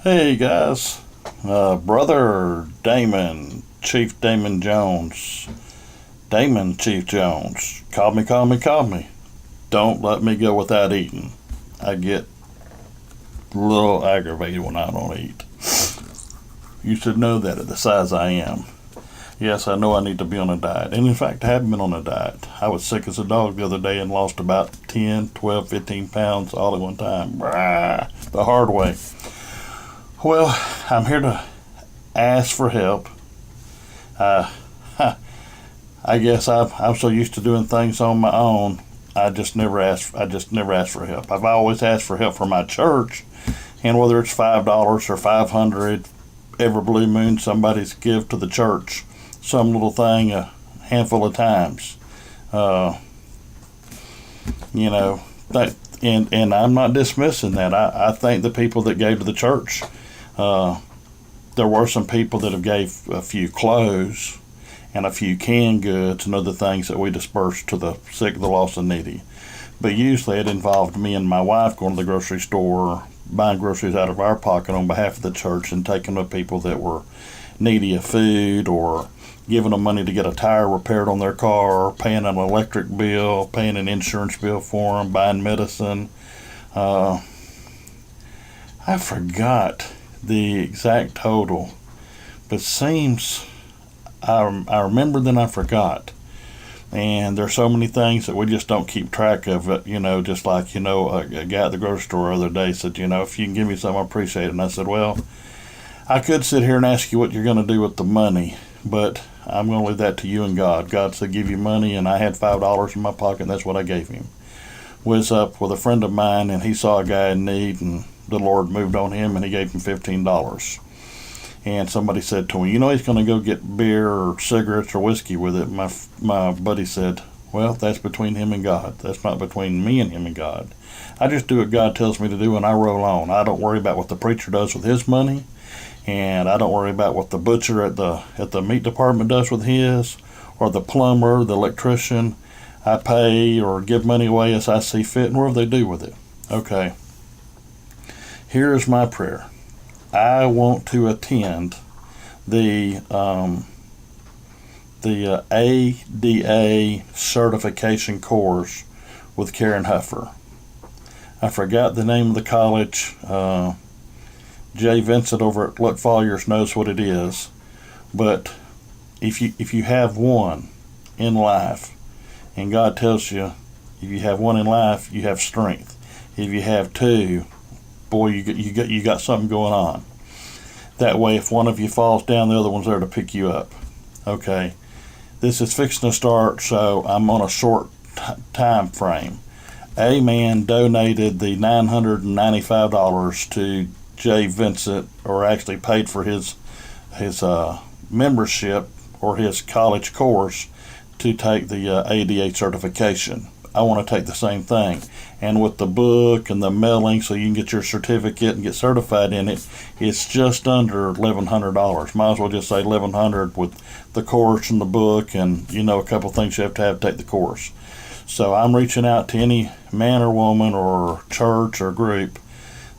Hey guys, brother Damon, Chief Daymond Jones, Damon Chief Jones, call me, call me, call me. Don't let me go without eating. I get a little aggravated when I don't eat. You should know that at the size I am. Yes, I know I need to be on a diet. And in fact, I have been on a diet. I was sick as a dog the other day and lost about 10, 12, 15 pounds all at one time. The hard way. Well, I'm here to ask for help. Uh, I guess I'm so used to doing things on my own. I just never ask. I just never ask for help. I've always asked for help from my church, and whether it's $5 or 500, every blue moon somebody's give to the church some little thing a handful of times. Uh, you know that, and I'm not dismissing that. I thank the people that gave to the church. Uh, there were some people that have gave a few clothes and a few canned goods and other things that we dispersed to the sick, the lost, and needy. But usually it involved me and my wife going to the grocery store, buying groceries out of our pocket on behalf of the church and taking to people that were needy of food, or giving them money to get a tire repaired on their car, paying an electric bill, paying an insurance bill for them, buying medicine. Uh, I forgot the exact total, but seems I remember, then I forgot. And there's so many things that we just don't keep track of it, just like, a guy at the grocery store the other day said, if you can give me some, I appreciate it. And I said, well, I could sit here and ask you what you're going to do with the money, but I'm going to leave that to you and God. God said give you money, and I had $5 in my pocket, and that's what I gave him. Was up with a friend of mine, and he saw a guy in need, and the Lord moved on him, and he gave him $15. And somebody said to him, he's going to go get beer or cigarettes or whiskey with it. My buddy said, well, that's between him and God. That's not between me and him and God. I just do what God tells me to do, and I roll on. I don't worry about what the preacher does with his money, and I don't worry about what the butcher at the meat department does with his, or the plumber, the electrician. I pay or give money away as I see fit, and whatever they do with it. Okay. Here is my prayer. I want to attend the ADA certification course with Karen Huffer. I forgot the name of the college. Jay Vincent over at Luck Folliers knows what it is. But if you have one in life, and God tells you, if you have one in life, you have strength. If you have two, boy, you got something going on. That way, if one of you falls down, the other one's there to pick you up. Okay, this is fixing to start, so I'm on a short time frame. A man donated the $995 to Jay Vincent, or actually paid for his membership or his college course to take the ADA certification. I want to take the same thing. And with the book and the mailing, so you can get your certificate and get certified in it, it's just under $1,100. Might as well just say $1,100 with the course and the book and, a couple things you have to take the course. So I'm reaching out to any man or woman or church or group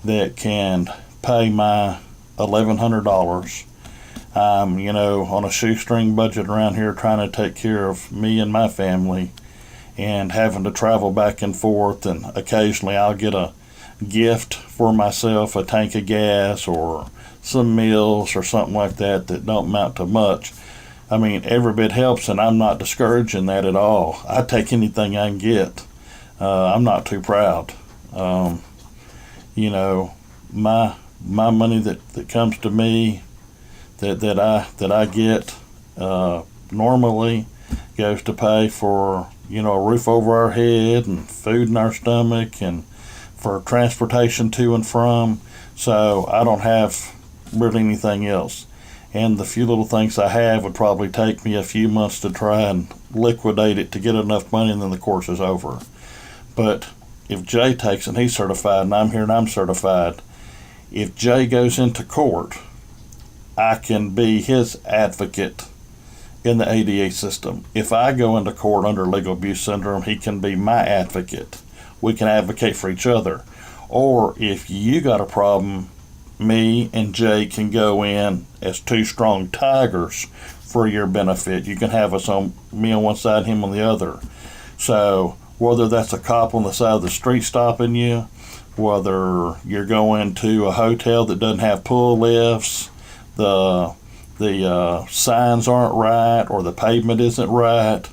that can pay my $1,100. I'm, on a shoestring budget around here, trying to take care of me and my family, and having to travel back and forth, and occasionally I'll get a gift for myself, a tank of gas or some meals or something like that don't amount to much. I mean, every bit helps, and I'm not discouraging that at all. I take anything I can get. I'm not too proud. My money that comes to me that I get normally goes to pay for a roof over our head and food in our stomach and for transportation to and from. So I don't have really anything else. And the few little things I have would probably take me a few months to try and liquidate it to get enough money, and then the course is over. But if Jay takes it and he's certified, and I'm here and I'm certified, if Jay goes into court, I can be his advocate in the ADA system. If I go into court under legal abuse syndrome, he can be my advocate. We can advocate for each other. Or if you got a problem me and Jay can go in as two strong tigers for your benefit. You can have me on one side, him on the other. So whether that's a cop on the side of the street stopping you, whether you're going to a hotel that doesn't have pool lifts, the signs aren't right, or the pavement isn't right,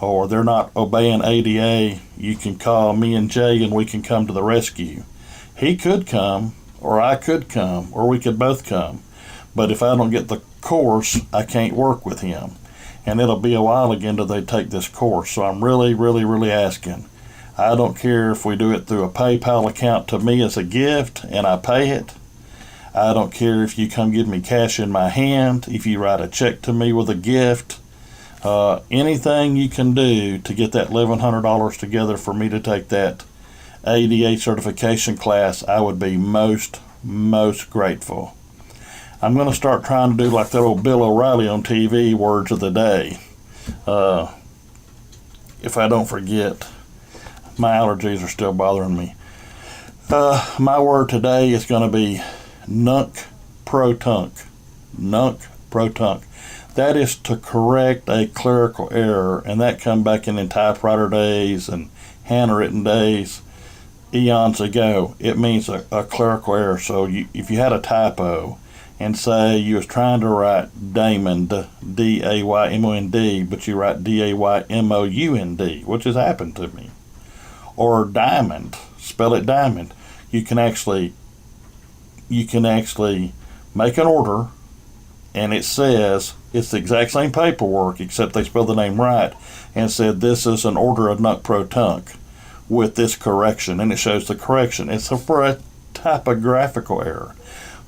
or they're not obeying ADA, you can call me and Jay and we can come to the rescue. He could come, or I could come, or we could both come. But if I don't get the course, I can't work with him. And it'll be a while again till they take this course. So I'm really, really, really asking. I don't care if we do it through a PayPal account to me as a gift and I pay it. I don't care if you come give me cash in my hand, if you write a check to me with a gift. Anything you can do to get that $1,100 together for me to take that ADA certification class, I would be most grateful. I'm going to start trying to do like that old Bill O'Reilly on TV, words of the day. If I don't forget, my allergies are still bothering me. My word today is going to be nunc pro tunc. Nunc pro tunc. That is to correct a clerical error, and that come back in typewriter days and handwritten days, eons ago. It means a clerical error. So if you had a typo and say you was trying to write Daymond, D-A-Y-M-O-N-D, but you write D-A-Y-M-O-U-N-D, which has happened to me. Or diamond, spell it diamond. You can actually make an order, and it says it's the exact same paperwork except they spelled the name right and said this is an order of nunc pro tunc with this correction, and it shows the correction. It's for a typographical error.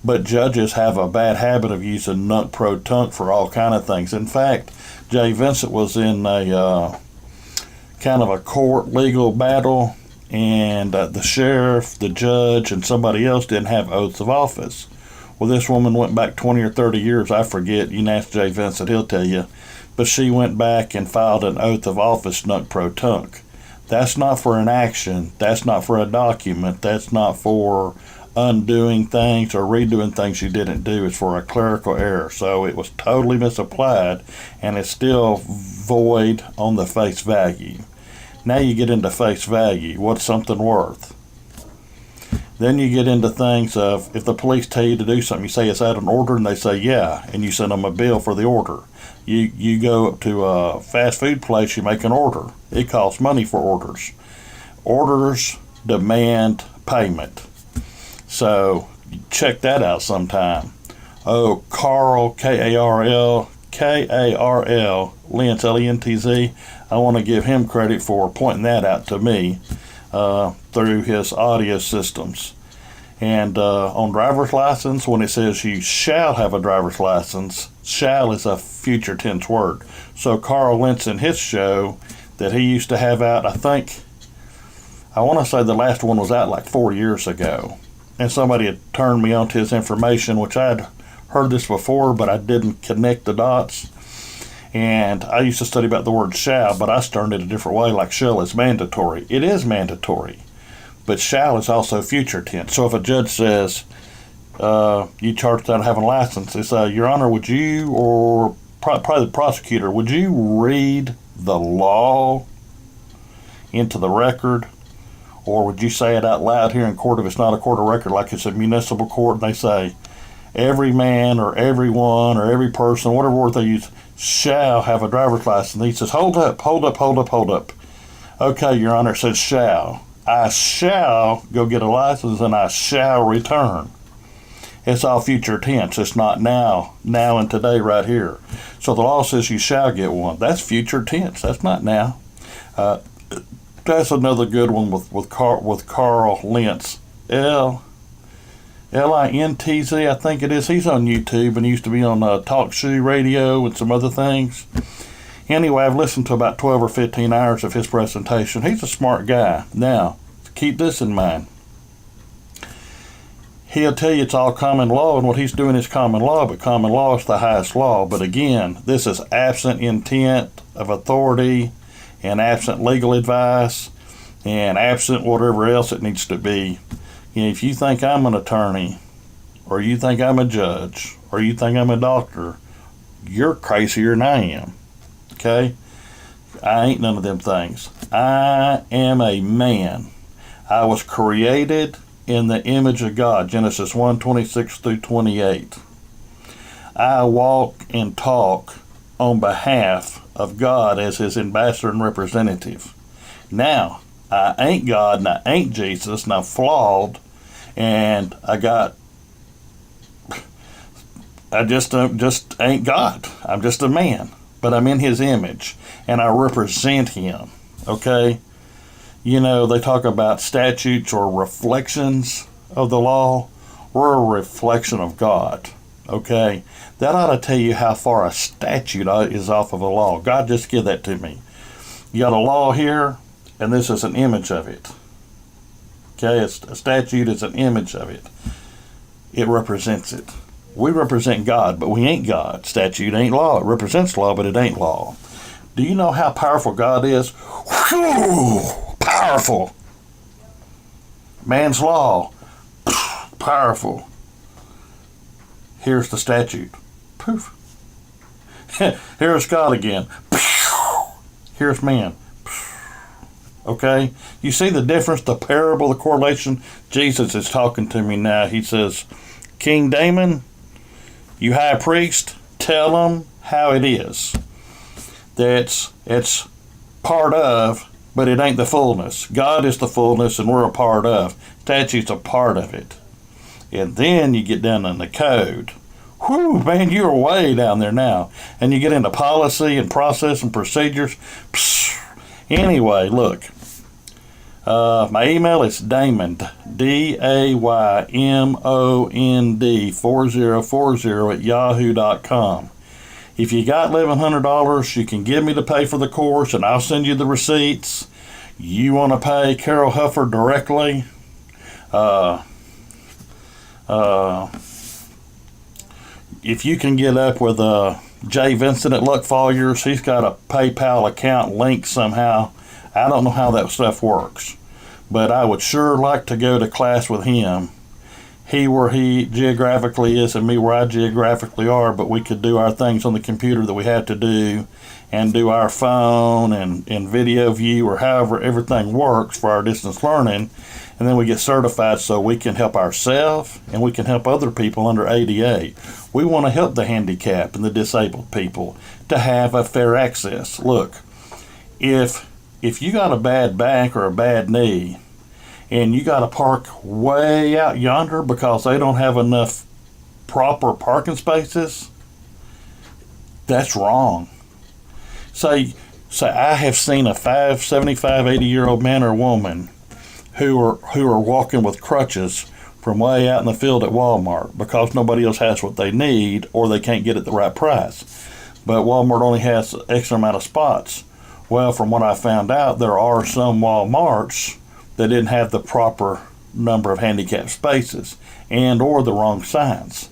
But judges have a bad habit of using nunc pro tunc for all kind of things. In fact, Jay Vincent was in a kind of a court legal battle, and the sheriff, the judge, and somebody else didn't have oaths of office. Well, this woman went back 20 or 30 years, I forget. You can ask Jay Vincent, he'll tell you. But she went back and filed an oath of office nunc pro tunc. That's not for an action. That's not for a document. That's not for undoing things or redoing things you didn't do. It's for a clerical error. So it was totally misapplied, and it's still void on the face value. Now you get into face value. What's something worth? Then you get into things of, if the police tell you to do something, you say it's out of order, and they say yeah, and you send them a bill for the order. You go up to a fast food place, you make an order. It costs money for orders. Orders demand payment. So check that out sometime. Oh, Carl, K-A-R-L, Lentz, L-E-N-T-Z. I want to give him credit for pointing that out to me through his audio systems. And on driver's license, when it says you shall have a driver's license, shall is a future tense word. So Carl Lentz in his show that he used to have out, I want to say the last one was out like 4 years ago. And somebody had turned me onto his information, which I'd heard this before, but I didn't connect the dots. And I used to study about the word shall, but I started it a different way, like shall is mandatory. It is mandatory, but shall is also future tense. So if a judge says, you charged without having a license, they say, Your Honor, would you, or probably the prosecutor, would you read the law into the record? Or would you say it out loud here in court if it's not a court of record, like it's a municipal court, and they say, every man or everyone or every person, whatever word they use, shall have a driver's license. And he says, hold up. Okay, Your Honor, it says shall. I shall go get a license and I shall return. It's all future tense. It's not now and today right here. So the law says you shall get one. That's future tense. That's not now. That's another good one with Carl Lentz. L-I-N-T-Z, I think it is. He's on YouTube and he used to be on Talk Shoe Radio and some other things. Anyway, I've listened to about 12 or 15 hours of his presentation. He's a smart guy. Now, keep this in mind. He'll tell you it's all common law, and what he's doing is common law, but common law is the highest law. But again, this is absent intent of authority and absent legal advice and absent whatever else it needs to be. If you think I'm an attorney, or you think I'm a judge, or you think I'm a doctor, you're crazier than I am. Okay? I ain't none of them things. I am a man. I was created in the image of God, Genesis 1:26 through 28. I walk and talk on behalf of God as his ambassador and representative. Now, I ain't God and I ain't Jesus and I'm flawed and I just ain't God. I'm just a man, but I'm in his image and I represent him. Okay? You know, they talk about statutes or reflections of the law. We're a reflection of God. Okay? That ought to tell you how far a statute is off of a law. God just give that to me. You got a law here, and this is an image of it. Okay? A statute is an image of it. It represents it. We represent God, but we ain't God. Statute ain't law. It represents law, but it ain't law. Do you know how powerful God is? Whew, powerful. Man's law, powerful. Here's the statute. Poof. Here's God again. Here's man. Okay? You see the difference, the parable, the correlation? Jesus is talking to me now. He says, King Daymond, you high priest, tell them how it is. It's part of, but it ain't the fullness. God is the fullness and we're a part of. Statute's a part of it. And then you get down in the code. Whew, man, you're way down there now. And you get into policy and process and procedures. Psst. Anyway, look. My email is Daymond, DAYMOND 4040 @yahoo.com. If you got $1,100, you can give me to pay for the course, and I'll send you the receipts. You want to pay Carol Huffer directly? If you can get up with Jay Vincent at Luck Folliers, he's got a PayPal account link somehow. I don't know how that stuff works, but I would sure like to go to class with him. He where he geographically is and me where I geographically are, but we could do our things on the computer that we have to do and do our phone and video view or however everything works for our distance learning. And then we get certified so we can help ourselves and we can help other people under ADA. We want to help the handicapped and the disabled people to have a fair access. Look, if you got a bad back or a bad knee and you got to park way out yonder because they don't have enough proper parking spaces, that's wrong. Say I have seen a 75, 80-year-old man or woman who are walking with crutches from way out in the field at Walmart because nobody else has what they need or they can't get it at the right price. But Walmart only has X amount of spots. Well, from what I found out, there are some Walmarts that didn't have the proper number of handicapped spaces and or the wrong signs.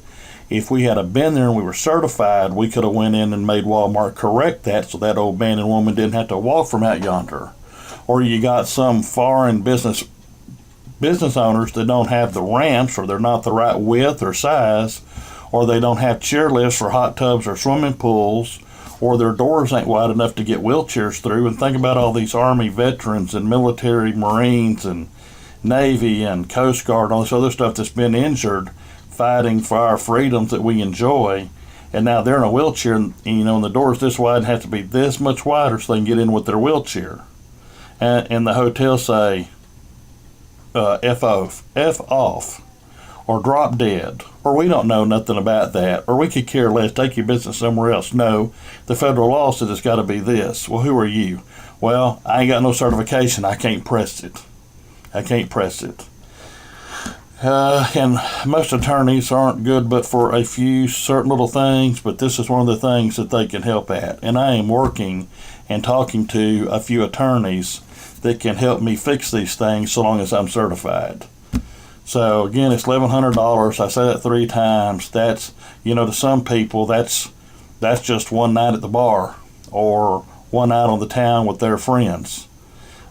If we had been there and we were certified, we could have went in and made Walmart correct that so that old man and woman didn't have to walk from out yonder. Or you got some foreign business owners that don't have the ramps, or they're not the right width or size, or they don't have chair lifts or hot tubs or swimming pools, or their doors ain't wide enough to get wheelchairs through. And think about all these Army veterans and military Marines and Navy and Coast Guard and all this other stuff that's been injured fighting for our freedoms that we enjoy. And now they're in a wheelchair, and the door's this wide and have to be this much wider so they can get in with their wheelchair. And the hotel say, F off, or drop dead, or we don't know nothing about that, or we could care less, take your business somewhere else. No, the federal law says it's got to be this. Well, who are you? Well, I ain't got no certification. I can't press it. And most attorneys aren't good but for a few certain little things, but this is one of the things that they can help at. And I am working and talking to a few attorneys that can help me fix these things so long as I'm certified. So again, it's $1,100. I say that 3 times. That's, to some people, that's just one night at the bar or one night on the town with their friends.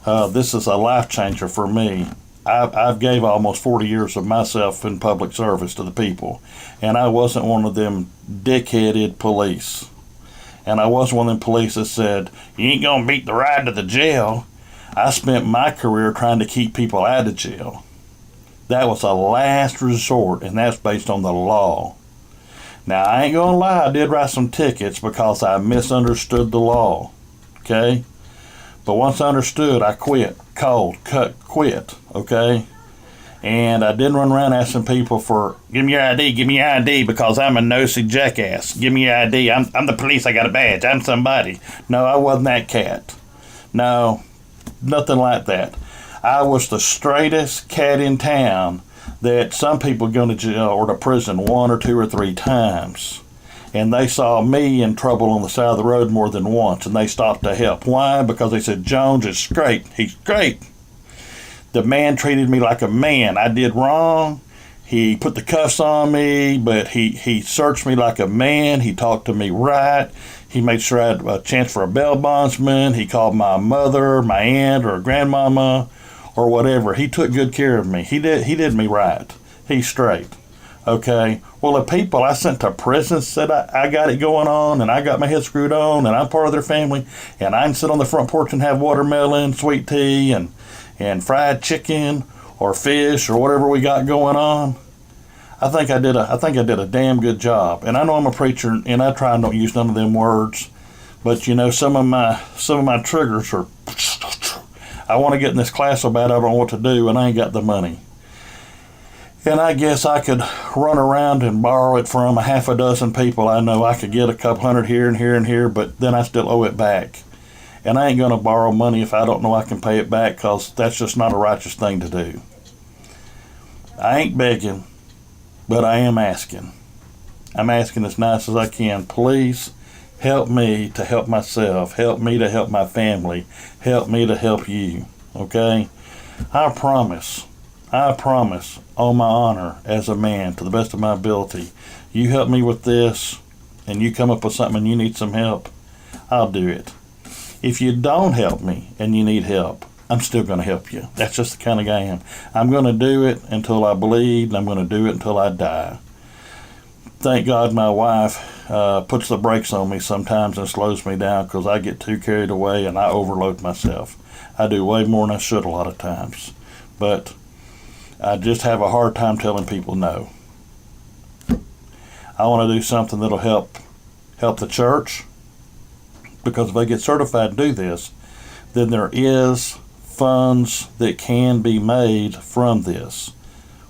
This is a life changer for me. I've gave almost 40 years of myself in public service to the people, and I wasn't one of them dick-headed police. And I wasn't one of them police that said, you ain't gonna beat the ride to the jail. I spent my career trying to keep people out of jail. That was a last resort, and that's based on the law. Now, I ain't gonna lie, I did write some tickets because I misunderstood the law, okay? But once I understood, I quit, quit, okay? And I didn't run around asking people for, give me your ID, because I'm a nosy jackass. Give me your ID, I'm the police, I got a badge, I'm somebody. No, I wasn't that cat. No, nothing like that. I was the straightest cat in town that some people go to jail or to prison 1 or 2 or 3 times. And they saw me in trouble on the side of the road more than once, and they stopped to help. Why? Because they said, Jones is great. He's great. The man treated me like a man. I did wrong. He put the cuffs on me, but he searched me like a man. He talked to me right. He made sure I had a chance for a bail bondsman. He called my mother, my aunt, or grandmama, or whatever. He took good care of me. He did me right. He's straight. Okay? Well, the people I sent to prison said I got it going on, and I got my head screwed on, and I'm part of their family, and I can sit on the front porch and have watermelon, sweet tea, and fried chicken, or fish, or whatever we got going on. I think I did a damn good job. And I know I'm a preacher, and I try and don't use none of them words, but you know, some of my triggers are, I want to get in this class so bad I don't know what to do, and I ain't got the money. And I guess I could run around and borrow it from a half a dozen people. I know I could get a couple hundred here and here and here, but then I still owe it back. And I ain't going to borrow money if I don't know I can pay it back, because that's just not a righteous thing to do. I ain't begging, but I am asking. I'm asking as nice as I can. Please help me to help myself. Help me to help my family. Help me to help you. Okay? I promise on my honor as a man, to the best of my ability, you help me with this, and you come up with something and you need some help, I'll do it. If you don't help me and you need help, I'm still going to help you. That's just the kind of guy I am. I'm going to do it until I bleed, and I'm going to do it until I die. Thank God my wife puts the brakes on me sometimes and slows me down, because I get too carried away and I overload myself. I do way more than I should a lot of times. But I just have a hard time telling people no. I want to do something that'll help the church, because if they get certified to do this, then there is funds that can be made from this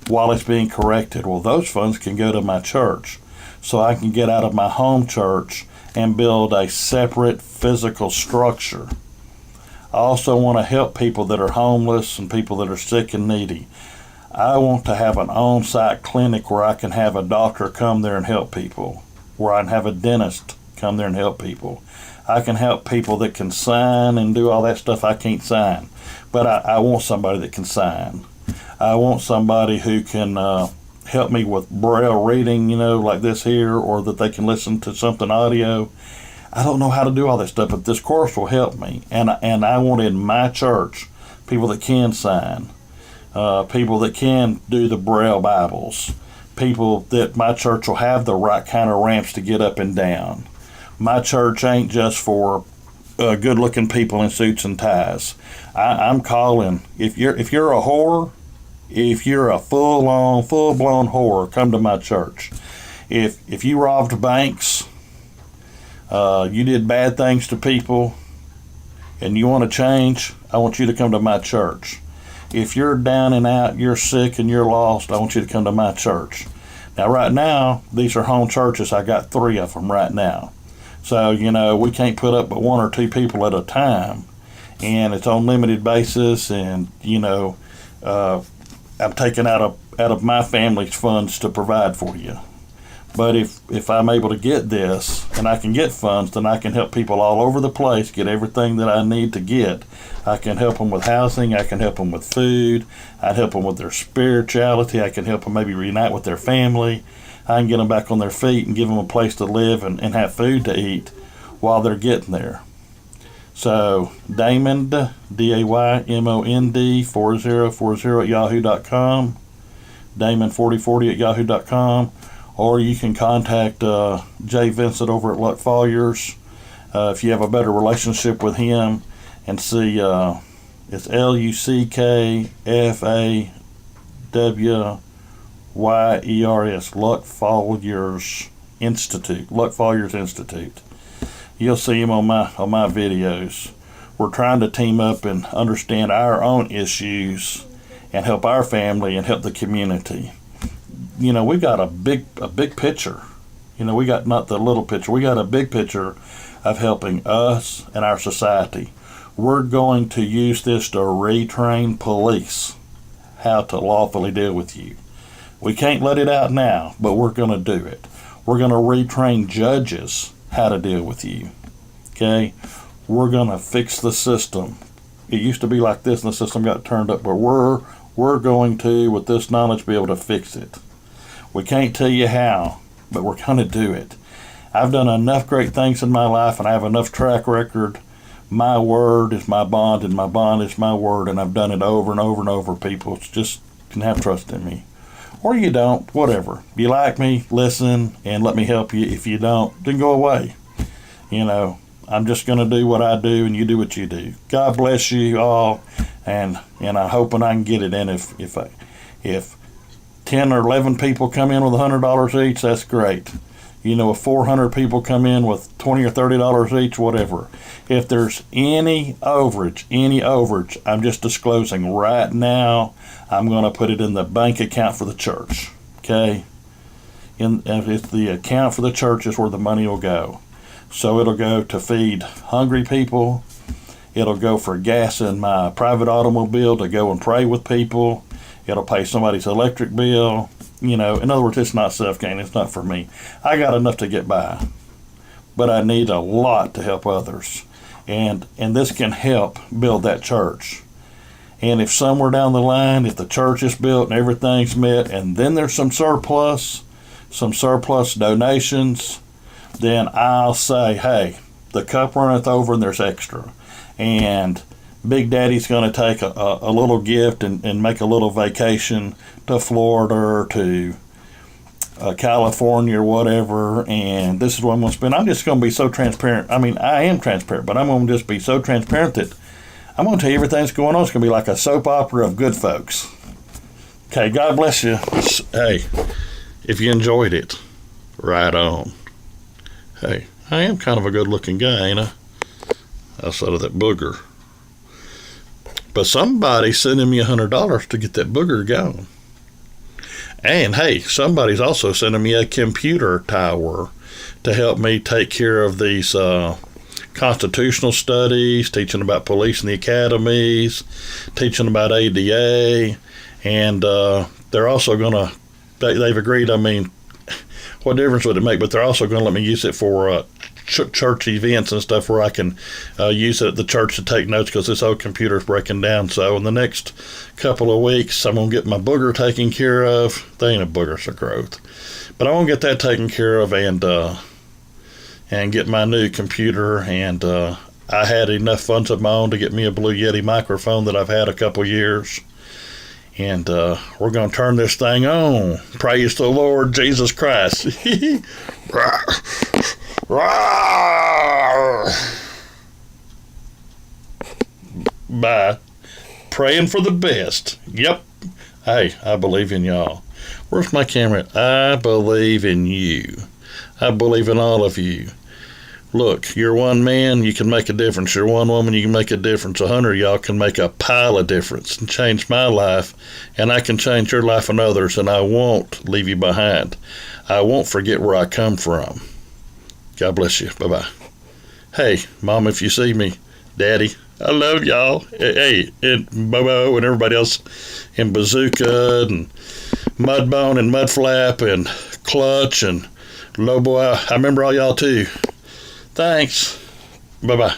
while it's being corrected. Well, those funds can go to my church, so I can get out of my home church and build a separate physical structure. I also want to help people that are homeless and people that are sick and needy. I want to have an on-site clinic where I can have a doctor come there and help people, where I can have a dentist come there and help people. I can help people that can sign and do all that stuff I can't sign, but I want somebody that can sign. I want somebody who can help me with braille reading, like this here, or that they can listen to something audio. I don't know how to do all that stuff, but this course will help me. And I want in my church people that can sign, people that can do the braille Bibles, people that my church will have the right kind of ramps to get up and down. My church ain't just for good-looking people in suits and ties. I'm calling, if you're a whore, if you're a full-blown whore, come to my church. If you robbed banks, you did bad things to people, and you want to change, I want you to come to my church. If you're down and out, you're sick and you're lost, I want you to come to my church. Now, right now, these are home churches. I got 3 of them right now. So, we can't put up but 1 or 2 people at a time, and it's on limited basis, and, I'm taking out of my family's funds to provide for you. But if I'm able to get this, and I can get funds, then I can help people all over the place get everything that I need to get. I can help them with housing. I can help them with food. I'd help them with their spirituality. I can help them maybe reunite with their family. I can get them back on their feet and give them a place to live and have food to eat while they're getting there. So Daymond, Daymond 4040 at yahoo.com, Daymond4040 at yahoo.com, or you can contact Jay Vincent over at Luck Fawyers if you have a better relationship with him, and see it's LuckFawyers, Luck Fawyers Institute, Luck Fawyers Institute. You'll see him on my videos. We're trying to team up and understand our own issues and help our family and help the community. You know, we've got a big picture. You know, we got not the little picture. We got a big picture of helping us and our society. We're going to use this to retrain police how to lawfully deal with you. We can't let it out now, but we're going to do it. We're going to retrain judges how to deal with you. Okay? We're going to fix the system. It used to be like this and the system got turned up, but we're going to, with this knowledge, be able to fix it. We can't tell you how, but we're going to do it. I've done enough great things in my life, and I have enough track record. My word is my bond, and my bond is my word, and I've done it over and over and over, people. It's just, you can have trust in me. Or you don't, whatever. If you like me, listen, and let me help you. If you don't, then go away. You know, I'm just going to do what I do, and you do what you do. God bless you all, and I'm hoping I can get it in. If 10 or 11 people come in with $100 each, that's great. You know, if 400 people come in with $20 or $30 each, whatever. If there's any overage, I'm just disclosing right now, I'm going to put it in the bank account for the church. Okay? If the account for the church is where the money will go. So it'll go to feed hungry people. It'll go for gas in my private automobile to go and pray with people. It'll pay somebody's electric bill. You know, in other words, it's not self-gain. It's not for me. I got enough to get by, but I need a lot to help others, and this can help build that church. And if somewhere down the line, if the church is built and everything's met, and then there's some surplus donations, then I'll say, hey, the cup runneth over and there's extra, and Big Daddy's going to take a little gift and make a little vacation to Florida or to California or whatever, and this is what I'm going to spend. I'm just going to be so transparent. I mean, I am transparent, but I'm going to just be so transparent that I'm going to tell you everything that's going on. It's going to be like a soap opera of good folks. Okay, God bless you. Hey, if you enjoyed it, right on. Hey, I am kind of a good-looking guy, ain't I? Outside of that booger. But somebody's sending me $100 to get that booger gone. And hey, somebody's also sending me a computer tower to help me take care of these constitutional studies, teaching about police in the academies, teaching about ADA, and they're also going to, they've agreed, I mean, what difference would it make? But they're also going to let me use it for church events and stuff where I can use it at the church to take notes because this old computer's breaking down. So in the next couple of weeks, I'm going to get my booger taken care of. They ain't a booger, it's a growth. But I want to get that taken care of and get my new computer. And I had enough funds of my own to get me a Blue Yeti microphone that I've had a couple years. And we're going to turn this thing on. Praise the Lord Jesus Christ. Bye. Praying for the best. Yep. Hey, I believe in y'all. Where's my camera? I believe in you. I believe in all of you. Look, you're one man, you can make a difference. You're one woman, you can make a difference. 100 of y'all can make a pile of difference and change my life, and I can change your life and others, and I won't leave you behind. I won't forget where I come from. God bless you. Bye-bye. Hey, Mom, if you see me, Daddy, I love y'all. Hey, and Bobo and everybody else in Bazooka and Mudbone and Mudflap and Clutch and Lobo. I remember all y'all too. Thanks. Bye-bye.